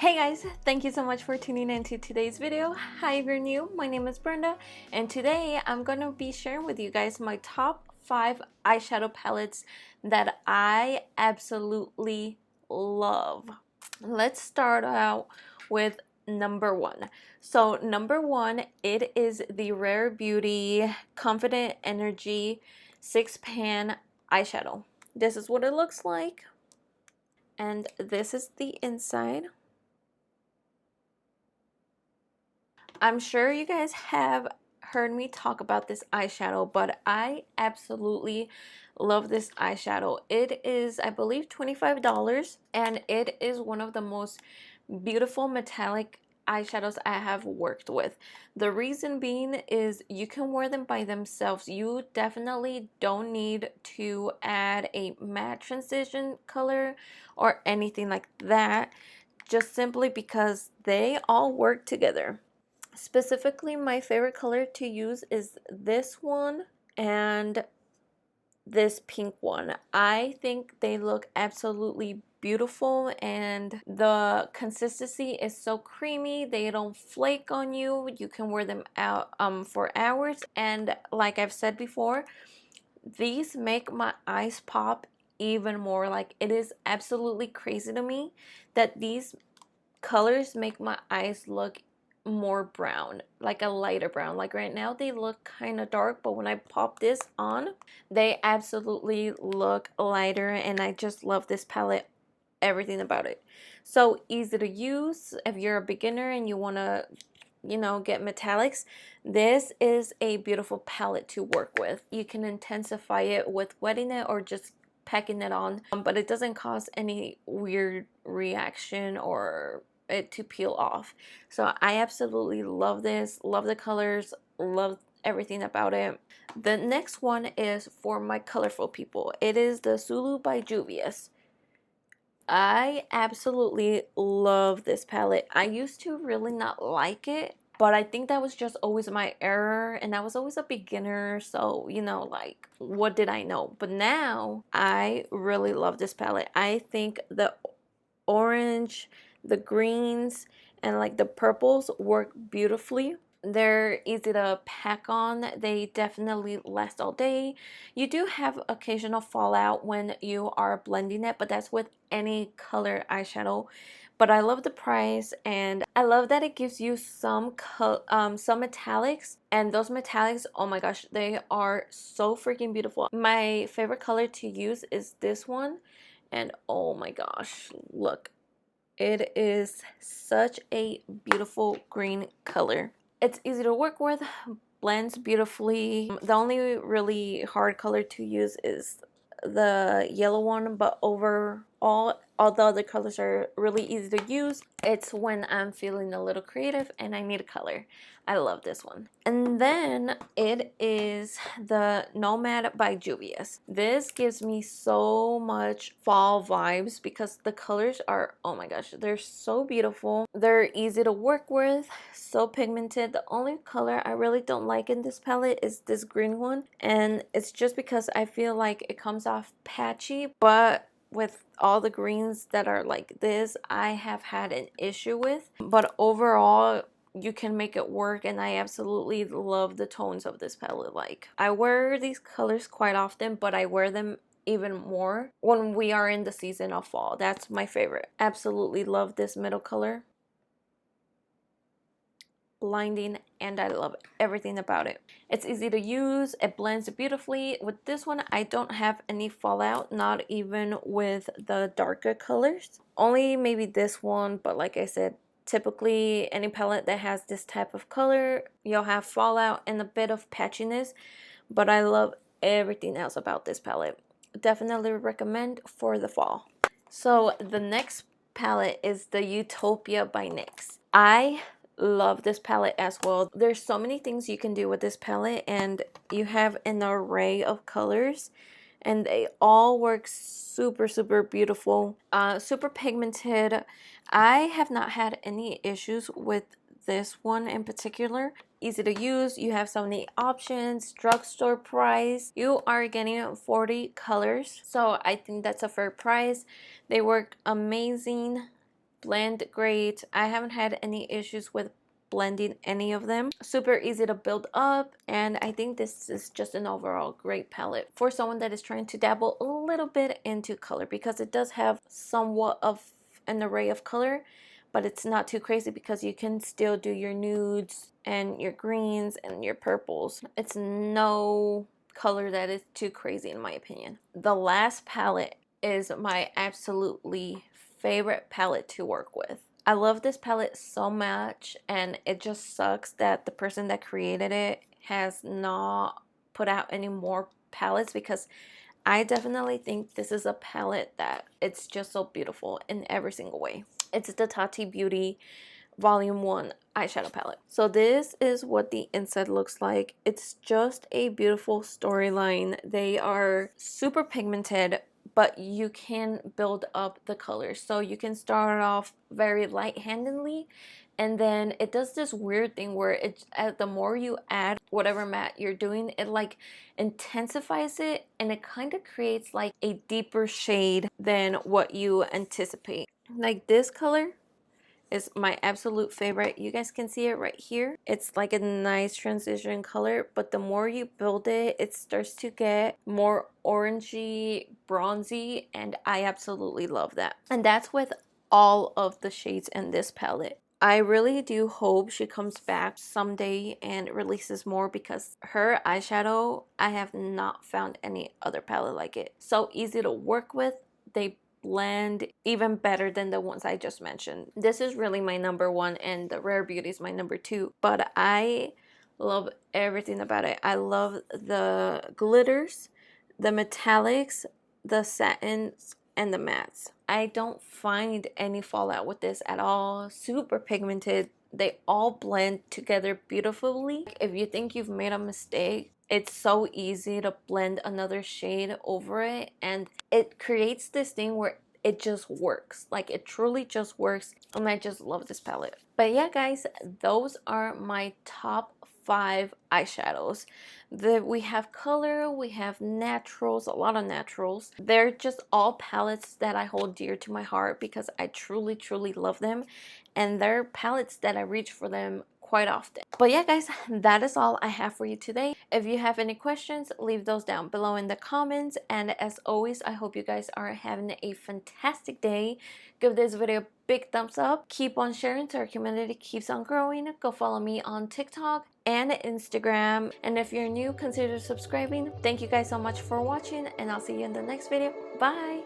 Hey guys, thank you so much for tuning into today's video. Hi, if you're new, my name is Brenda, and today I'm going to be sharing with you guys my top 5 eyeshadow palettes that I absolutely love. Let's start out with number 1. So number 1, it is the Rare Beauty Confident Energy 6-pan eyeshadow. This is what it looks like, and this is the inside. I'm sure you guys have heard me talk about this eyeshadow, but I absolutely love this eyeshadow. It is, I believe, $25, and it is one of the most beautiful metallic eyeshadows I have worked with. The reason being is you can wear them by themselves. You definitely don't need to add a matte transition color or anything like that, just simply because they all work together. Specifically, my favorite color to use is this one and this pink one. I think they look absolutely beautiful, and the consistency is so creamy. They don't flake on you. You can wear them out for hours, and like I've said before, these make my eyes pop even more. Like, it is absolutely crazy to me that these colors make my eyes look more brown, like a lighter brown. Like right now they look kind of dark, but when I pop this on, they absolutely look lighter, and I just love this palette, everything about it. So easy to use. If you're a beginner and you want to, get metallics, this is a beautiful palette to work with. You can intensify it with wetting it or just packing it on, but it doesn't cause any weird reaction or it to peel off. So I absolutely love this, love the colors, love everything about it. The next one is for my colorful people. It is the Zulu by Juvia's. I absolutely love this palette. I used to really not like it, but I think that was just always my error, and I was always a beginner, so like, what did I know? But now I really love this palette. I think the orange, the greens, and like the purples work beautifully. They're easy to pack on. They definitely last all day. You do have occasional fallout when you are blending it, but that's with any color eyeshadow. But I love the price, and I love that it gives you some metallics, and those metallics, oh my gosh, they are so freaking beautiful. My favorite color to use is this one, and oh my gosh, look, it is such a beautiful green color. It's easy to work with, blends beautifully. The only really hard color to use is the yellow one, but overall all the other colors are really easy to use. It's when I'm feeling a little creative and I need a color. I love this one. And then it is the Nomad by Juvia's. This gives me so much fall vibes because the colors are, oh my gosh, they're so beautiful. They're easy to work with, so pigmented. The only color I really don't like in this palette is this green one, and it's just because I feel like it comes off patchy, but with all the greens that are like this, I have had an issue with. But overall, you can make it work, and I absolutely love the tones of this palette. Like, I wear these colors quite often, but I wear them even more when we are in the season of fall. That's my favorite. Absolutely love this middle color. Blinding, and I love everything about it. It's easy to use, it blends beautifully. With this one, I don't have any fallout, not even with the darker colors. Only maybe this one, but like I said, typically any palette that has this type of color, you'll have fallout and a bit of patchiness, but I love everything else about this palette. Definitely recommend for the fall. So the next palette is the Utopia by NYX. I love this palette as well. There's so many things you can do with this palette, and you have an array of colors, and they all work super beautiful, super pigmented. I have not had any issues with this one in particular. Easy to use, you have so many options, drugstore price. You are getting 40 colors, so I think that's a fair price. They work amazing. blend great. I haven't had any issues with blending any of them. Super easy to build up, and I think this is just an overall great palette for someone that is trying to dabble a little bit into color, because it does have somewhat of an array of color, but it's not too crazy because you can still do your nudes and your greens and your purples. It's no color that is too crazy in my opinion. The last palette is my absolutely favorite palette to work with. I love this palette so much, and it just sucks that the person that created it has not put out any more palettes, because I definitely think this is a palette that it's just so beautiful in every single way. It's the Tati Beauty Volume 1 eyeshadow palette. So this is what the inside looks like. It's just a beautiful storyline. They are super pigmented, but you can build up the colors. So you can start off very light-handedly, and then it does this weird thing where the more you add whatever matte you're doing, it like intensifies it, and it kind of creates like a deeper shade than what you anticipate. Like this color is my absolute favorite. You guys can see it right here. It's like a nice transition color, but the more you build it, it starts to get more orangey, bronzy, and I absolutely love that. And that's with all of the shades in this palette. I really do hope she comes back someday and releases more, because her eyeshadow, I have not found any other palette like it. So easy to work with. They blend even better than the ones I just mentioned. This is really my number one, and the Rare Beauty is my number two, but I love everything about it. I love the glitters, the metallics, the satins, and the mattes. I don't find any fallout with this at all. Super pigmented. They all blend together beautifully. If you think you've made a mistake, it's so easy to blend another shade over it, and it creates this thing where it just works. Like, it truly just works, and I just love this palette. But yeah, guys, those are my top 5 eyeshadows. We have color, we have naturals, a lot of naturals. They're just all palettes that I hold dear to my heart, because I truly, truly love them, and they're palettes that I reach for them quite often. But yeah, guys, that is all I have for you today. If you have any questions, leave those down below in the comments, and as always, I hope you guys are having a fantastic day. Give this video a big thumbs up, keep on sharing so our community keeps on growing. Go follow me on TikTok and Instagram, and if you're new, consider subscribing. Thank you guys so much for watching, and I'll see you in the next video. Bye.